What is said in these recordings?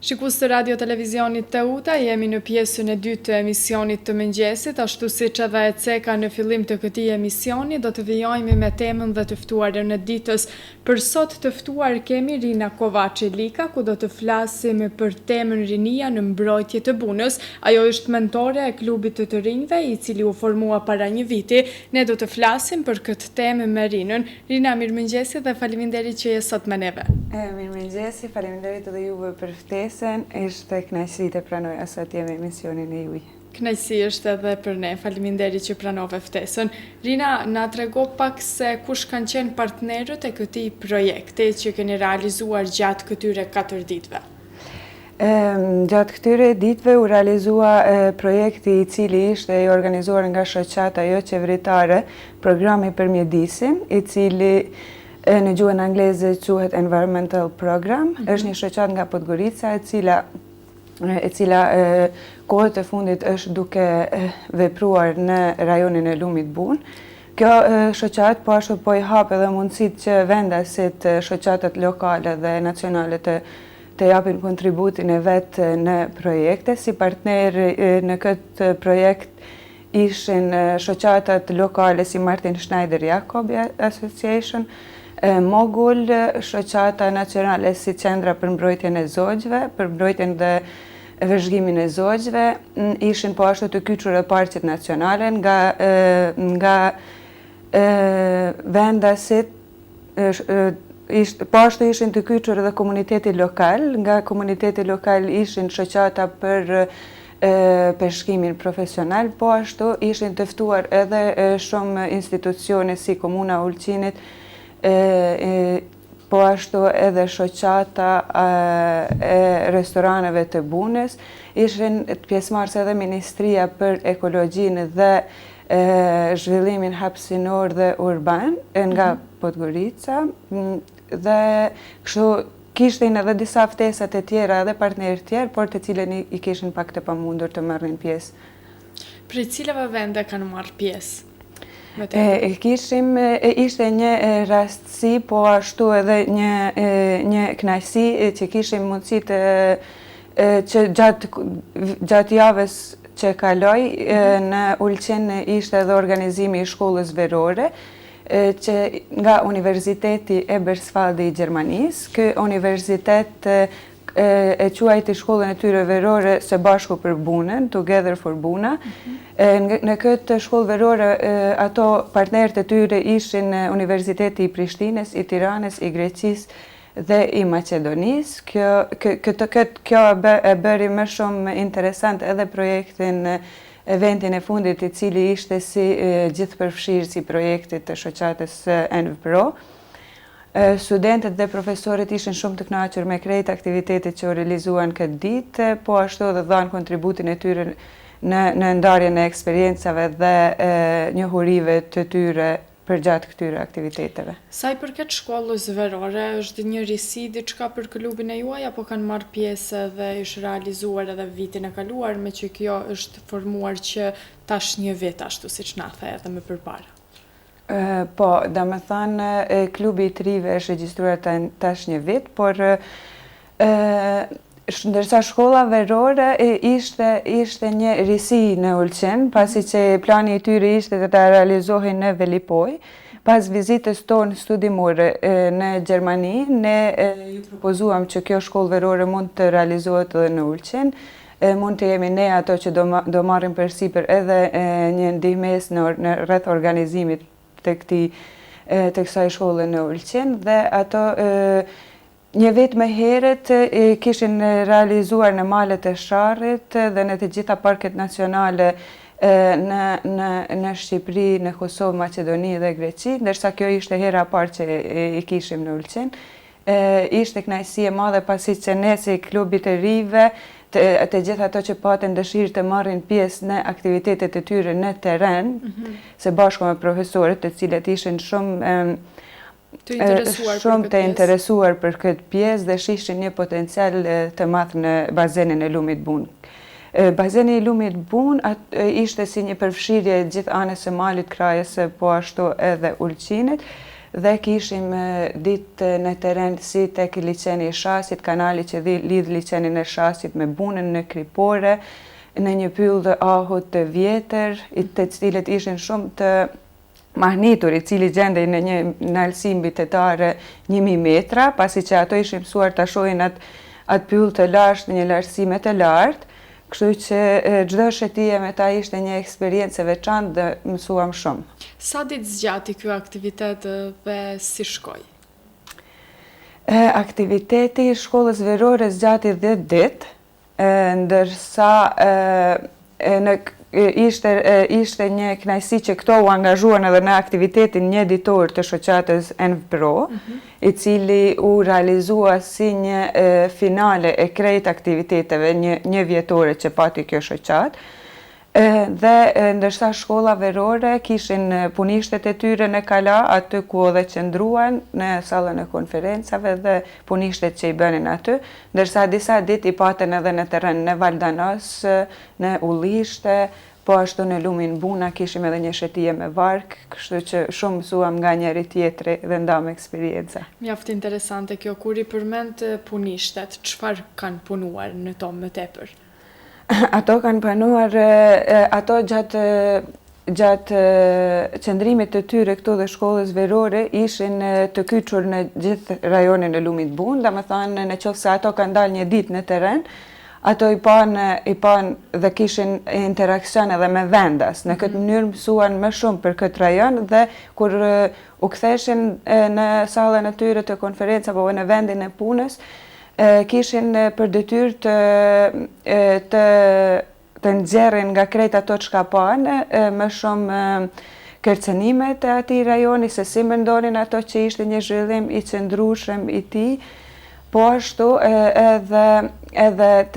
Shikues të radio televizionit Teuta, jemi në pjesën e dytë të emisionit të mëngjesit, ashtu siç edhe e ceka në fillim të këtij emisioni, do të vijojmë me temën dhe të ftuarën e ditës. Për sot të ftuar kemi Rina Kovaçi Lika, ku do të flasim për temën rinia në mbrojtje të bunës. Ajo është mentore e klubit të rinjve, i cili u formua para një viti. Ne do të flasim për këtë temë me Rinën. Rina, mirëmëngjesi dhe faleminderit që je sot me neve. Mirëmëngjesi, faleminderit edhe juve për ftesën. Ishte kënaqësi të pranoj sot jemi emisionin e juaj. Kënaqësi është edhe për ne, faleminderit që pranove ftesën. Rina, na trego pak se kush kanë qenë partnerët e këtij projekti që keni realizuar gjatë këtyre 4 ditëve. Gjatë këtyre ditëve u realizua projekti i cili ishte i organizuar nga shoqata jo qeveritare, programi për mjedisin, i cili në gjuhën angleze quhet Environmental Program. Është një shoqatë nga Podgorica e cila kohët e fundit është duke vepruar në rajonin e Lumit Bun. Kjo shoqatë po ashtu po i hap edhe mundësitë që vendasit, shoqatat lokale dhe nacionale të japin kontributin e vetë në projekte. Si partner në këtë projekt ishin shoqatat lokale si Martin Schneider Jacobi Association, Mogul, shoqata nacionale si Qendra për mbrojtjen e zogjve, për mbrojtjen dhe vëzhgimin e zogjve, ishin po ashtu të kyçur e parqet nacionale nga vendasit, po ashtu ishin të kyçur edhe komuniteti lokal, nga komuniteti lokal ishin shoqata për peshkimin profesional, po ashtu ishin të ftuar edhe shumë institucione si Komuna Ulqinit, po ashtu edhe shoqata e restoraneve të bunës, ishin pjesëmarrëse edhe Ministria për Ekologjinë dhe zhvillimin hapësinor dhe urban nga Podgorica, dhe kështu kishin edhe disa ftesat e tjera edhe partnerë tjerë, por të cilën i kishin pak të pamundur të marrin pjesë. Prej cilave vende kanë marrë pjesë? Ishte një rastësi, po ashtu edhe një kënaqësi që kishim mundësi që gjatë javës që kaloi në Ulqin ishte edhe organizimi i shkollës verore që nga Universiteti Eberswalde i Gjermanisë. Ky universitet e quajti shkollën e tyre verore Së Bashku për Bunën, Together for Buna. Në këtë shkollë verore, ato partnerët e tyre ishin Universiteti i Prishtinës, i Tiranës, i Greqisë dhe i Maqedonisë. Kjo e bëri më shumë interesant edhe projektin eventin e fundit, i cili ishte si gjithëpërfshirës i projektit të shoqatës ENVPRO. Studentët dhe profesorët ishin shumë të kënaqur me krejt aktivitetet që u realizuan këtë ditë, po ashtu edhe dhanë kontributin e tyre në ndarjen e eksperiencave dhe njohurive të tyre përgjatë këtyre aktiviteteve. Sa i përket shkollës verore, është një risi diçka për klubin e juaj, apo kanë marrë pjesë dhe është realizuar edhe vitin e kaluar, me që kjo është formuar që tash një vit ashtu siç na the edhe më përpara? Po, da me thënë, klubi i trive është regjistruar tash një vit, por ndërsa shkolla verore ishte një risi në Ulqin, pasi që plani i tyre ishte të realizohen në Velipoj. Pas vizitës tonë studimore në Gjermani, ne ju propozuam që kjo shkollë verore mund të realizohet edhe në Ulqin. Mund të jemi ne ato që do marrim përsipër edhe një ndihmes në rreth organizimit të kësaj shkolle në Ulqin, dhe ato një vit më herët kishin realizuar në malet e Sharrit dhe në të gjitha parket nacionale në Shqipëri, në Kosovë, Maqedoni dhe Greqi, ndërsa kjo ishte hera parë që i kishim në Ulqin. Ishte kënaqësi e madhe pasi që ne si klubi të rive, të gjitha ato që patën dëshirë të marrin pjesë në aktivitetet e tyre në teren, së bashku me profesorët, të cilët ishin shumë të interesuar për këtë pjesë dhe shishin një potencial të madh në bazenin e Lumit Bun. Bazeni i Lumit Bun ishte si një përfshirje gjithë anës së malit, krajës, po ashtu edhe Ulqinit, dhe kishim ditë në teren si tek liçeni i Shasit, kanali që lidh liçenin e Shasit me Bunën në Kripore, në një pyll të ahut të vjetër, të cilët ishin shumë të mahnitur, i cili gjendej në një nalësi mbitetare 1000 metra, pasi që ato ishin mësuar të shohin atë pyll të lashtë në një lartësime të lartë, kështu që çdo shëtije me ta ishte një eksperiencë e veçantë dhe mësuam shumë. Sa ditë zgjati ky aktivitet dhe si shkoi? Aktiviteti i shkollës verore zgjati 10 ditë, ndërsa ishte një kënaqësi që këto u angazhuan edhe në aktivitetin një ditor të shoqatës ENVPRO, i cili u realizua si një finale e krejt aktiviteteve një vjetore që pati kjo shoqatë. Dhe ndërsa shkolla verore kishin punishtet e tyre në Kala, aty ku edhe qëndruan në sallën e konferencave dhe punishtet që i bënin aty, ndërsa disa ditë i paten edhe në terren në Valdanos, në Ullishte, po ashtu në Lumin Buna kishim edhe një shëtije me vark, kështu që shumë mësuam nga njëri tjetri dhe ndam eksperienca. Mjaft interesante kjo, kur i përmend punishtet, çfarë kanë punuar në to më tepër? Ato kanë punuar, ato gjatë qëndrimit të tyre këtu dhe shkollës verore ishin të kyçur në gjithë rajonin e Lumit Bun, domethënë në qoftë se ato kanë dalë një ditë në terren, ato i pan dhe kishin interakcion edhe me vendas. Në këtë mënyrë mësuan më shumë për këtë rajon dhe kur u ktheshin në sallën e tyre të konferencave apo në vendin e punës, kishin për detyrë të nxjerrin nga krejt ato çka panë, më shumë kërcënimet e atij rajoni, se si mendonin ato që ishte një zhvillim i qëndrueshëm i tij, po ashtu edhe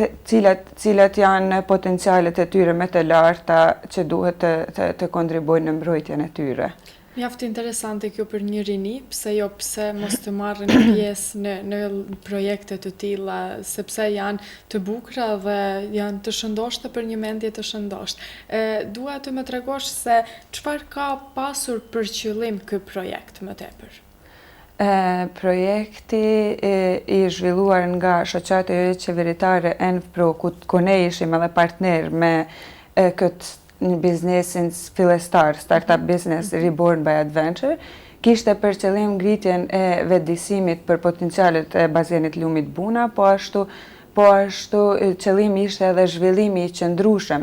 cilat janë potencialet e tyre më të larta që duhet të kontribuojnë në mbrojtjen e tyre. Mjaft interesante kjo për një rini, pse mos të marrin pjesë në projekte të tilla, sepse janë të bukura dhe janë të shëndoshta për një mendje të shëndosht. Dua të më tregosh se çfarë ka pasur për qëllim ky projekt më tepër. Projekti i zhvilluar nga shoqata qeveritare ENVPRO, ku ne ishim edhe partner me këtë një biznesin fillestar, startup business Reborn by Adventure, kishte për qëllim ngritjen e vetëdijësimit për potencialet e bazenit Lumit Buna, po ashtu qëllimi ishte edhe zhvillimi i qëndrueshëm.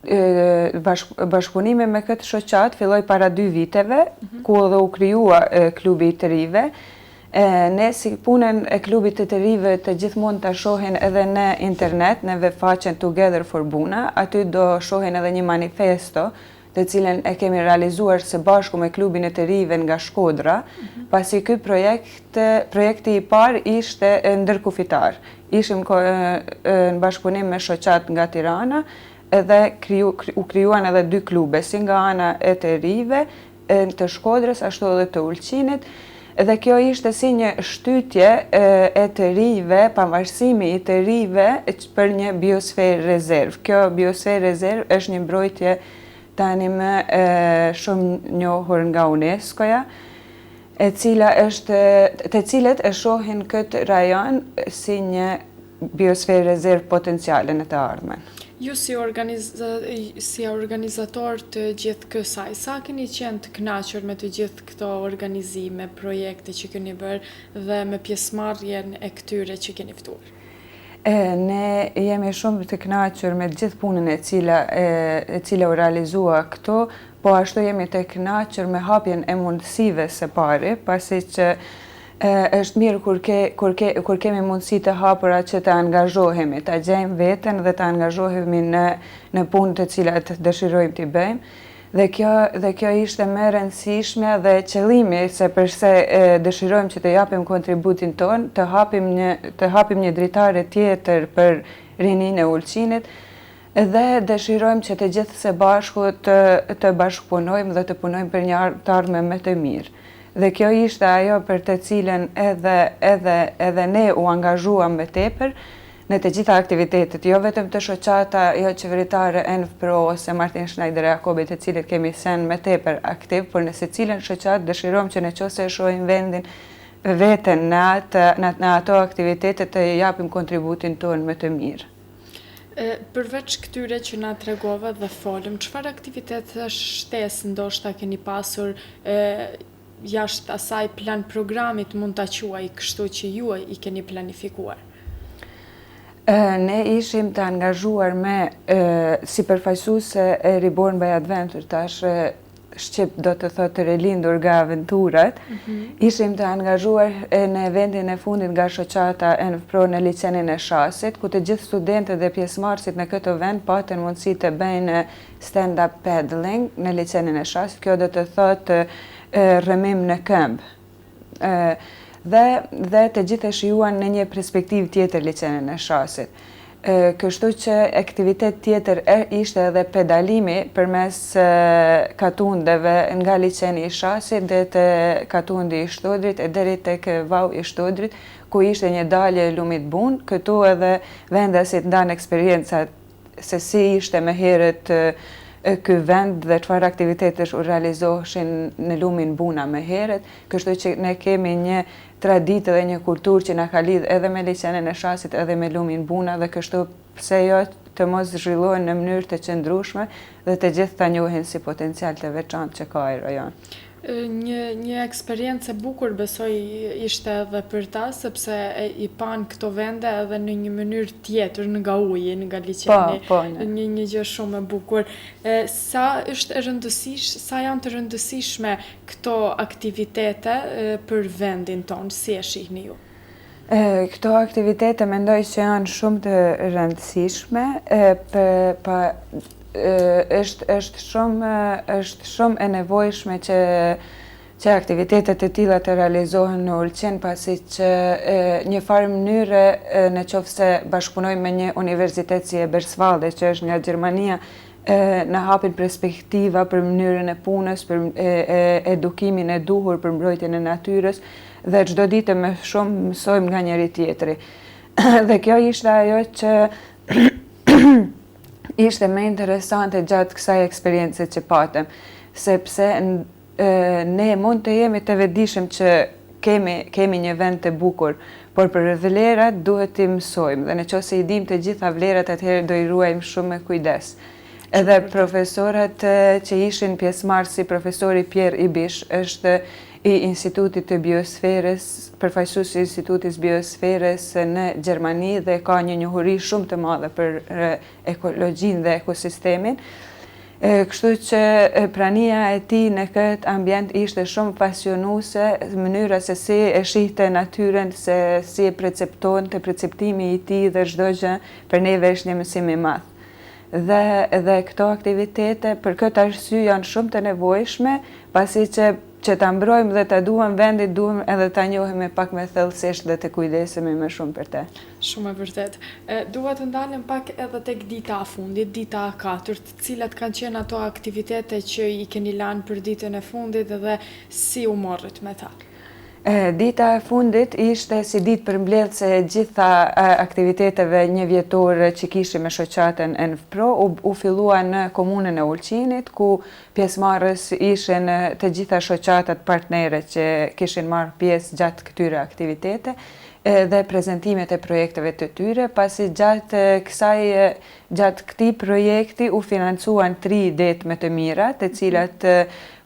Bashkëpunimi me këtë shoqat filloi para 2 viteve, ku edhe u krijua klubi i të rive. Ne si punën e klubit të rive të gjithmonë të shohin edhe në internet, në webfaqen Together for Buna, aty do shohin edhe një manifesto të cilën e kemi realizuar së bashku me klubin e të rive nga Shkodra, pasi ky projekti i parë ishte ndërkufitar. Ishim në bashkëpunim me shoqat nga Tirana, edhe u krijuan edhe 2 klube, si nga ana e të rive, të Shkodrës, ashtu edhe të Ulqinit. Dhe kjo ishte si një shtytje e të rive, pavarësimi i të rive për një biosferë rezervë. Kjo biosferë rezervë është një mbrojtje tani më shumë njohur nga UNESCO-ja, të cilët e shohin këtë rajon si një biosferë rezervë potenciale në të ardhmen. Ju si organizator të gjithë kësaj, sa keni qenë të kënaqur me të gjithë këto organizime, projekte që keni bërë dhe me pjesëmarrjen e këtyre që keni ftuar? Ne jemi shumë të kënaqur me gjithë punën e cila u realizua këtu, po ashtu jemi të kënaqur me hapjen e mundësive së pari, pasi që është mirë kur kemi mundësi të hapura që të angazhohemi, të gjejmë veten dhe të angazhohemi në punë të cilat dëshirojmë t'i bëjmë. Dhe kjo ishte më e rëndësishme dhe qëllimi se përse dëshirojmë që të japim kontributin ton, të hapim një dritare tjetër për rinin e Ulqinit, dhe dëshirojmë që të gjithë së bashku të bashkëpunojmë dhe të punojmë për një ardhmë më të mirë. Dhe kjo ishte ajo për të cilën edhe ne u angazhuam më tepër, në të gjitha aktivitetet, jo vetëm të shoqata jo qeveritare ENFPRO ose Martin Schneider Jakobi, të cilët kemi sen më tepër aktiv, por në secilën shoqat dëshirojmë që nëse e shohim vendin veten në ato aktivitete të japim kontributin tonë më të mirë. Përveç këtyre që na tregove dhe folëm, çfarë aktivitete shtesë ndoshta keni pasur jashtë asaj plan programit mund ta quaj kështu që ju i keni planifikuar? Ne ishim të angazhuar me si përfaqësuese e Reborn by Adventure, tash Shqip do të thotë rilindur nga aventurat, ishim të angazhuar në vendin e fundit nga shoqata ENFPRO në licenin e Shasit, ku të gjithë studentët dhe pjesëmarrësit në këtë vend patën mundësi të bëjnë stand-up paddling në licenin e Shasit. Kjo do të thotë rrëmim në këmbë. Dhe të gjithë e shijuan në një perspektivë tjetër licenin e Shasit. Kështu që aktivitet tjetër ishte edhe pedalimi përmes katundeve nga liceni i Shasit dhe të katundi i Shtodrit e deri tek vau i Shtodrit, ku ishte një dalje e lumit bun. Këtu edhe vendasit ndanë eksperiencat se si ishte më herët ky vend dhe çfarë aktivitetesh u realizoheshin në lumin buna më herët. Kështu që ne kemi një traditë dhe një kulturë që na ka lidh edhe me licenin e Shasit edhe me lumin buna, dhe kështu pse jo të mos zhvillohen në mënyrë të qëndrueshme dhe të gjithë ta njohin si potencial të veçantë që ka ai rajon. Një eksperiencë e bukur besoj ishte edhe për ta, sepse i pan këto vende edhe në një mënyrë tjetër nga uji, nga liqeni. Një gjë shumë e bukur. Sa janë të rëndësishme këto aktivitete për vendin tonë, si e shihni ju? Këto aktivitete mendoj që janë shumë të rëndësishme, është shumë e nevojshme që aktivitetet e tilla të realizohen në Ulqen, pasi që një farë mënyre në qoftë se bashkëpunojmë me një universitet si Eberswalde, që është nga Gjermania, në hapin perspektiva për mënyrën e punës, për edukimin e duhur për mbrojtjen e natyrës, dhe çdo ditë më shumë mësojmë nga njëri tjetri. Dhe kjo ishte ajo që ishte më interesante gjatë kësaj eksperience që patëm, sepse ne mund të jemi të vetëdijshëm që kemi një vend të bukur, por për vlerat duhet të mësojmë, dhe nëse i dimë të gjitha vlerat, atëherë do i ruajmë shumë me kujdes. Edhe profesorët që ishin pjesëmarrësi, profesori Pierre Ibish është i Institutit të Biosferës, përfaqësuesi i Institutit Biosferës në Gjermani, dhe ka një njohuri shumë të madhe për ekologjinë dhe ekosistemin. Kështu që prania e tij në këtë ambient ishte shumë pasionuese, mënyra se si e shihte natyrën, se si e perceptonte, perceptimi i tij dhe çdo gjë për neve është një mësim i madh. Dhe këto aktivitete për këtë arsye janë shumë të nevojshme, pasi që ta mbrojmë dhe ta duam vendin, duam edhe ta njohim pak më thellësisht dhe të kujdesemi më shumë për te. Shumë e vërtet. Dua të ndalem pak edhe tek dita e fundit, dita e katërt, cilat kanë qenë ato aktivitete që i keni lanë për ditën e fundit dhe si u morrët me ta? Dita e fundit ishte si ditë përmbledhëse e gjitha aktiviteteve një vjetore që kishim me shoqatën ENFPRO, u fillua në komunën e Ulqinit, ku pjesëmarrës ishin të gjitha shoqatat partnere që kishin marrë pjesë gjatë këtyre aktivitete dhe prezentimet e projekteve të tyre, pasi gjatë këtij projekti u financuan 3 det më të mira, të cilat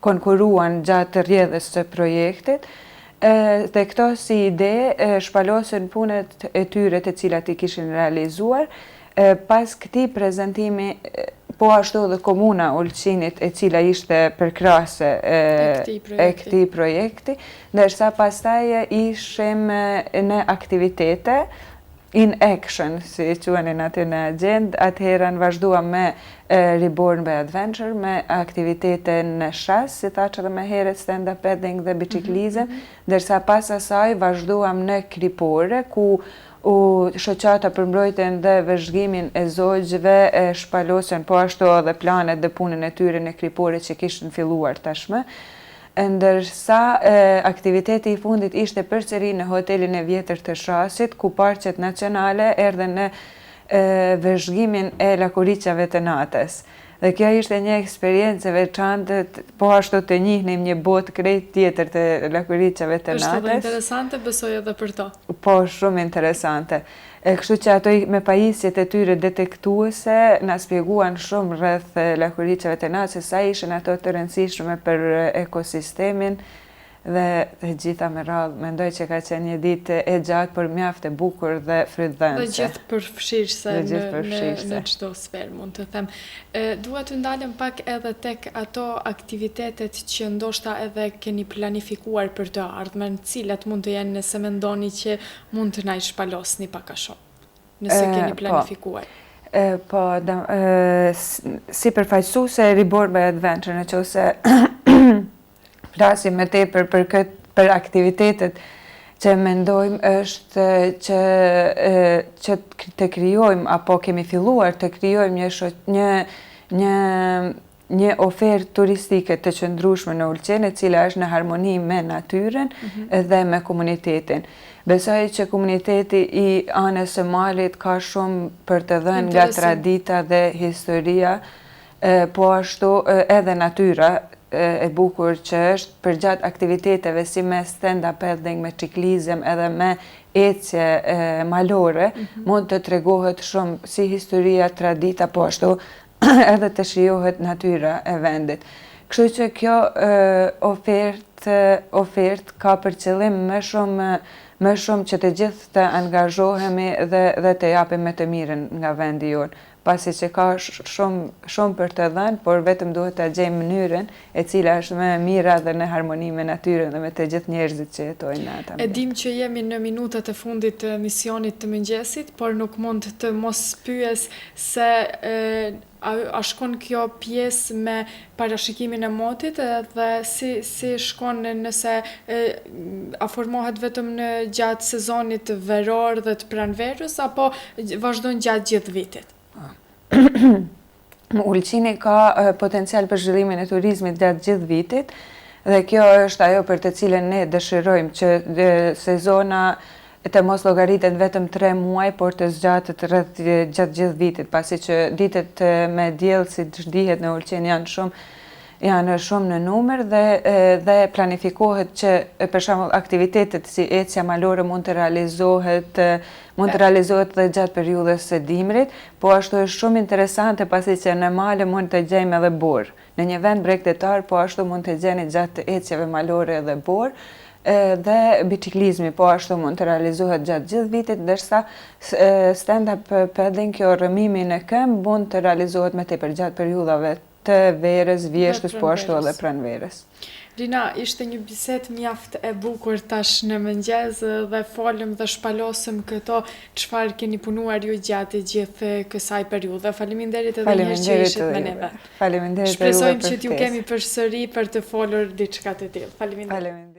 konkuruan gjatë rrjedhës së projektit. Dhe këto si ide shpalosën punët e tyre të cilat i kishin realizuar. Pas këtij prezantimi, po ashtu dhe komuna Ulqinit, e cila ishte përkrahëse e këtij projekti, ndërsa pastaj ishim në aktivitete in action, si quhenin aty në agjendë. Atëherë vazhduam me Reborn by Adventure, me aktivitete në Shas, si thash edhe më herët, stand-up paddling dhe biçiklizëm, ndërsa pas asaj vazhduam në Kripore, ku shoqata për mbrojtjen dhe vëzhgimin e zogjve shpalosën po ashtu edhe planet dhe punën e tyre në Kripore që kishin filluar tashmë. ndërsa aktiviteti i fundit ishte përsëri në hotelin e vjetër të Shasit, ku Parqet Nacionale erdhe në vëzhgimin e lakuricave të natës. Dhe kjo ishte një eksperiencë e veçantë, po ashtu të njihnim një botë krejt tjetër të lakuricave të natës. Është edhe interesante, besoj edhe për to. Po, shumë interesante. Kështu që ato me pajisjet e tyre detektuese na spjeguan shumë rreth lakuricave të natës, sa ishin ato të rëndësishme për ekosistemin dhe gjitha me radhë. Mendoj që ka qenë një ditë e gjatë, por mjaft e bukur dhe frytëdhënëse. Dhe gjithë përfshirëse në çdo sferë, mund të them. Dua të ndalem pak edhe tek ato aktivitetet që ndoshta edhe keni planifikuar për të ardhmen, cilat mund të jenë nëse mendoni që mund të na i shpalosni pak a shumë, nëse keni planifikuar. Si përfaqësuese e Riborbe Adventure, nëse flasim më tepër për aktivitetet që mendojmë është që të krijojmë apo kemi filluar të krijojmë një ofertë turistike të qëndrueshme në Ulqen, e cila është në harmoni me natyrën dhe me komunitetin. Besoj që komuniteti i anës së malit ka shumë për të dhënë nga tradita dhe historia, po ashtu edhe natyra e bukur që është përgjatë aktiviteteve si me stand-up paddling, me ciklizëm edhe me ecje malore, mund të tregohet shumë si historia, tradita, po ashtu edhe të shijohet natyra e vendit. Kështu që kjo ofertë ka për qëllim më shumë që të gjithë të angazhohemi dhe të japim me të mirën nga vendi jonë. Pasi që ka shumë për të dhënë, por vetëm duhet të gjejmë mënyrën e cila është më e mira dhe në harmoni me natyrën dhe me të gjithë njerëzit që jetojnë në atë. E dim që jemi në minutat e fundit të emisionit të mëngjesit, por nuk mund të mos pyes se a shkon kjo pjesë me parashikimin e motit dhe si shkon nëse a formohet vetëm në gjatë sezonit veror dhe të pranverës, apo vazhdon gjatë gjithë vitit? Ulqini ka potencial për zhvillimin e turizmit gjatë gjithë vitit dhe kjo është ajo për të cilën ne dëshirojmë që sezona të mos llogaritet vetëm 3 muaj, por të zgjatet gjatë gjithë vitit, pasi që ditët me diell si dihet në Ulqen janë shumë në numër dhe planifikohet që për shembull aktivitetet si ecja malore mund të realizohet dhe gjatë periudhës së dimrit, po ashtu është shumë interesante pasi që në male mund të gjejmë edhe borë. Në një vend bregdetar, po ashtu mund të gjeni gjatë ecjeve malore edhe borë, dhe biciklizmi po ashtu mund të realizohet gjatë gjithë vitit, ndërsa stand-up paddling, kjo rëmimi në këmbë, mund të realizohet më tepër gjatë periudhave të verës, vjeshtës, po ashtu edhe pranverës. Rina, ishte një bisedë mjaft e bukur tash në mëngjes dhe folëm dhe shpalosëm këto çfarë keni punuar ju gjatë gjithë kësaj periudhe. Faleminderit edhe një herë që ishit me neve. Faleminderit. Shpresojmë që t'ju kemi përsëri për të folur diçka të tillë. Faleminderit.